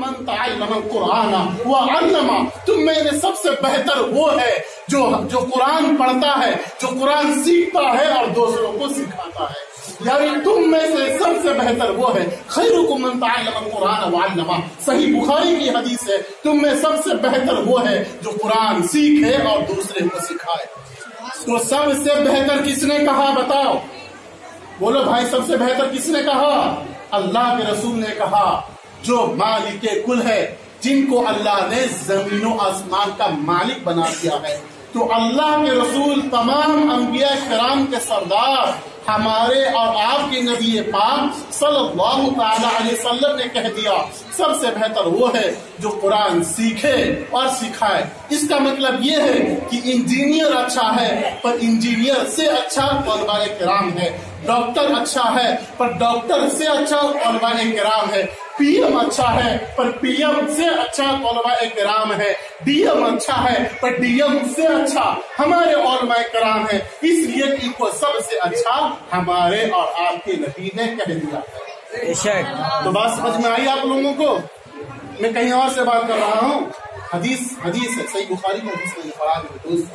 من تعلم القرآن وعلم، تم میں نے سب سے بہتر وہ ہے جو قرآن پڑھتا ہے، جو قرآن سیکھتا ہے اور دوسروں کو سکھاتا ہے. یعنی تم میں سے سب سے بہتر وہ ہے. خیرکم من تعلم القرآن وعلم، صحیح بخاری کی حدیث ہے، تم میں سب سے بہتر وہ ہے جو قرآن سیکھے اور دوسرے کو سکھائے. تو سب سے بہتر کس نے کہا بتاؤ؟ بولو بھائی، سب سے بہتر کس نے کہا؟ اللہ کے رسول نے کہا. جو مالک کل ہے، جن کو اللہ نے زمین و آسمان کا مالک بنا دیا ہے. تو اللہ کے رسول تمام انبیاء کرام کے سردار، ہمارے اور آپ کے نبی پاک صلی اللہ تعالی علیہ وسلم نے کہہ دیا سب سے بہتر وہ ہے جو قرآن سیکھے اور سکھائے. اس کا مطلب یہ ہے کہ انجینئر اچھا ہے پر انجینئر سے اچھا علماء کرام ہے. ڈاکٹر اچھا ہے پر ڈاکٹر سے اچھا علماء کرام ہے. پی ایم اچھا ہے پر پی ایم سے اچھا علماء کرام ہے. ڈی ایم اچھا ہے پر ڈی ایم سے اچھا ہمارے علماء کرام ہے. اس لیے ان کو سب سے اچھا ہمارے اور آپ کے نبی نے کہہ دیا. تو بات سمجھ میں آئی آپ لوگوں کو؟ میں کہیں اور سے بات کر رہا ہوں. حدیث ہے، صحیح بخاری میں حدیث میں پڑھا ہے دوست.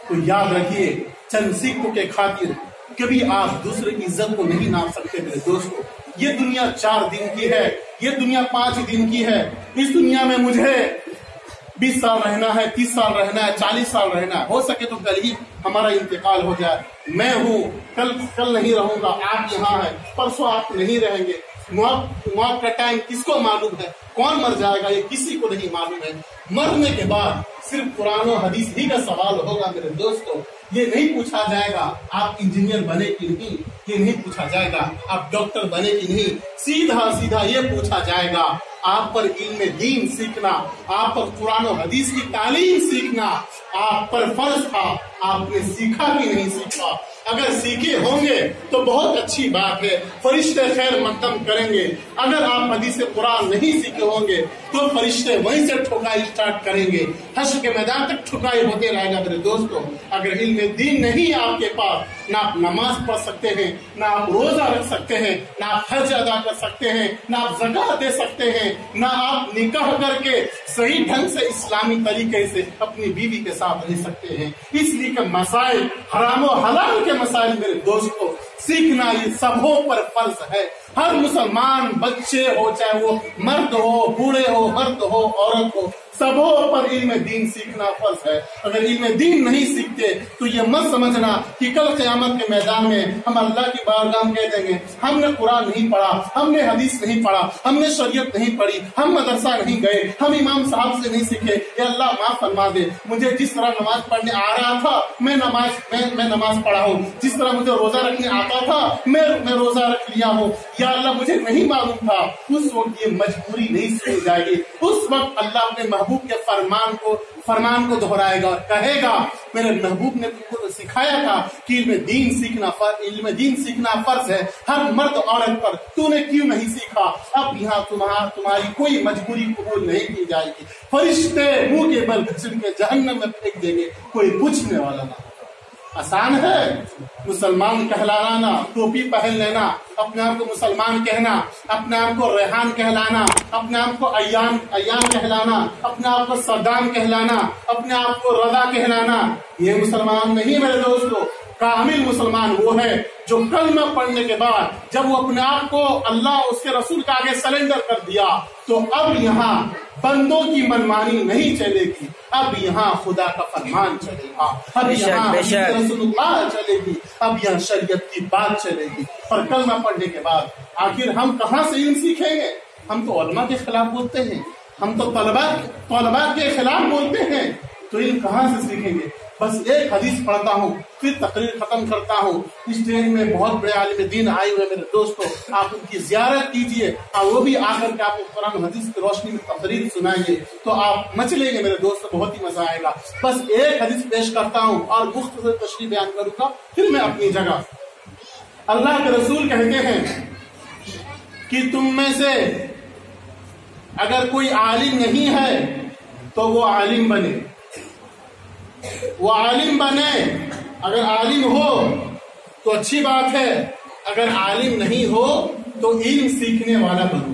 تو یاد رکھیے، چند سکوں کے خاطر کبھی آپ دوسرے کی عزت کو نہیں ناپ سکتے میرے دوستوں. یہ دنیا 4 دن کی ہے، یہ دنیا 5 دن کی ہے. اس دنیا میں مجھے 20 سال رہنا ہے، 30 سال رہنا ہے، 40 سال رہنا ہے. ہو سکے تو کل ہی ہمارا انتقال ہو جائے. میں ہوں، کل نہیں رہوں گا. آپ یہاں ہیں، پرسوں آپ نہیں رہیں گے. موت کا ٹائم کس کو معلوم ہے؟ کون مر جائے گا یہ کسی کو نہیں معلوم ہے. مرنے کے بعد صرف قرآن و حدیث ہی کا سوال ہوگا میرے دوستوں. یہ نہیں پوچھا جائے گا آپ انجینئر بنے کہ نہیں، یہ نہیں پوچھا جائے گا آپ ڈاکٹر بنے کہ نہیں. سیدھا یہ پوچھا جائے گا آپ پر علم دین سیکھنا، آپ پر قرآن و حدیث کی تعلیم سیکھنا آپ پر فرض تھا. آپ نے سیکھا کہ نہیں سیکھا؟ اگر سیکھے ہوں گے تو بہت اچھی بات ہے، فرشتے خیر مقدم کریں گے. اگر آپ حدیث قرآن نہیں سیکھے ہوں گے تو فرشتے وہیں سے ٹھکائی اسٹارٹ کریں گے. حشر کے میدان تک ٹھکائی ہوتے رہے گا میرے دوستوں. اگر علم دین نہیں آپ کے پاس، نہ آپ نماز پڑھ سکتے ہیں، نہ آپ روزہ رکھ سکتے ہیں، نہ آپ حج ادا کر سکتے ہیں، نہ آپ زکات دے سکتے ہیں، نہ آپ نکاح کر کے صحیح ڈھنگ سے اسلامی طریقے سے اپنی بیوی کے ساتھ رہ سکتے ہیں. اس لیے کہ مسائل حرام و حلال کے مسائل میرے دوستوں سیکھنا یہ سبوں پر فرض ہے. ہر مسلمان بچے ہو، چاہے وہ مرد ہو، بوڑھے ہو، مرد ہو، عورت ہو، سبوں پر علم دین سیکھنا فرض ہے. اگر علم دین نہیں سیکھتے تو یہ مت سمجھنا کہ کل قیامت کے میدان میں ہم اللہ کی بارگاہ میں کہہ دیں گے ہم نے قرآن نہیں پڑھا، ہم نے حدیث نہیں پڑھا، ہم نے شریعت نہیں پڑھی، ہم مدرسہ نہیں گئے، ہم امام صاحب سے نہیں سیکھے. اے اللہ معاف فرما دے، مجھے جس طرح نماز پڑھنے آ رہا تھا میں نماز پڑھا ہوں، جس طرح مجھے روزہ رکھنے آتا تھا میں روزہ رکھ لیا ہوں. یا اللہ مجھے نہیں معلوم تھا. اس وقت یہ مجبوری نہیں سنی جائے گی. اس وقت اللہ اپنے محبوب کے فرمان کو دہرائے گا، کہے گا میرے محبوب نے تم کو سکھایا تھا کہ علم دین سیکھنا فرض ہے ہر مرد عورت پر، تو نے کیوں نہیں سیکھا؟ اب یہاں تمہاری کوئی مجبوری قبول نہیں کی جائے گی. فرشتے منہ کے بل گھسٹ کے جہنم میں پھینک دیں گے، کوئی پوچھنے والا نہ. آسان ہے مسلمان کہلانا، ٹوپی پہن لینا، اپنے آپ کو مسلمان کہنا، اپنے آپ کو ریحان کہلانا، اپنے آپ کو ایام کہلانا، اپنے آپ کو صدام کہلانا، اپنے آپ کو رضا کہلانا. یہ مسلمان نہیں میرے دوستو. کامل مسلمان وہ ہے جو کلمہ پڑھنے کے بعد جب وہ اپنے آپ کو اللہ اس کے رسول کے آگے سرنڈر کر دیا تو اب یہاں بندوں کی منمانی نہیں چلے گی، اب یہاں خدا کا فرمان چلے گا، اب یہاں رسول اللہ چلے گی، اب یہاں شریعت کی بات چلے گی. اور کلمہ پڑھنے کے بعد آخر ہم کہاں سے علم سیکھیں گے؟ ہم تو علماء کے خلاف بولتے ہیں، ہم تو طلباء کے خلاف بولتے ہیں، تو علم کہاں سے سیکھیں گے؟ بس ایک حدیث پڑھتا ہوں پھر تقریر ختم کرتا ہوں. اس ٹرین میں بہت بڑے عالم دین آئے ہوئے میرے دوستوں، آپ ان کی زیارت کیجئے اور وہ بھی آ کر کے آپ کو قرآن حدیث کی روشنی میں تقریر سنائیں گے تو آپ مچ لیں گے میرے دوستوں، بہت ہی مزہ آئے گا. بس ایک حدیث پیش کرتا ہوں اور مختصر تشریح بیان کروں گا پھر میں اپنی جگہ. اللہ کے رسول کہتے ہیں کہ تم میں سے اگر کوئی عالم نہیں ہے تو وہ عالم بنے، اگر عالم ہو تو اچھی بات ہے، اگر عالم نہیں ہو تو علم سیکھنے والا بنو.